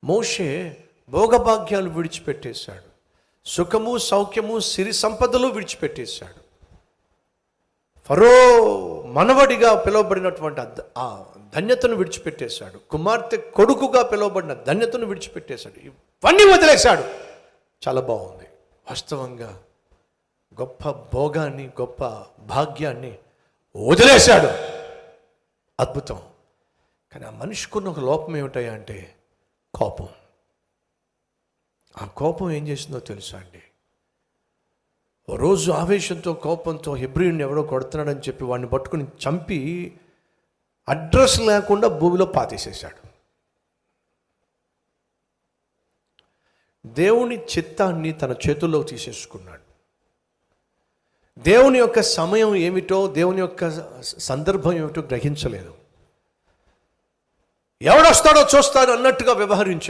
మోషే భోగభాగ్యాలు విడిచిపెట్టేశాడు, సుఖము సౌఖ్యము సిరి సంపదలు విడిచిపెట్టేశాడు. ఫరో మనవడిగా పిలువబడినటువంటి ఆ ధన్యతను విడిచిపెట్టేశాడు. కుమార్తె కొడుకుగా పిలువబడిన ధన్యతను విడిచిపెట్టేశాడు. ఇవన్నీ వదిలేశాడు. చాలా బాగుంది. వాస్తవంగా గొప్ప భోగాన్ని, గొప్ప భాగ్యాన్ని వదిలేశాడు. అద్భుతం. కానీ ఆ మనిషికున్న ఒక లోపం ఏమిటాయా అంటే కోపం. ఆ కోపం ఏం చేసిందో తెలుసా అండి? ఓ రోజు ఆవేశంతో, కోపంతో హెబ్రీయుని ఎవరో కొడుతున్నాడని చెప్పి వాడిని పట్టుకుని చంపి అడ్రస్ లేకుండా భూమిలో పాతేసేశాడు. దేవుని చిత్తాన్ని తన చేతుల్లోకి తీసేసుకున్నాడు. దేవుని యొక్క సమయం ఏమిటో, దేవుని యొక్క సందర్భం ఏమిటో గ్రహించలేదు. ఎవడొస్తాడో చూస్తాడు అన్నట్టుగా వ్యవహరించాడు.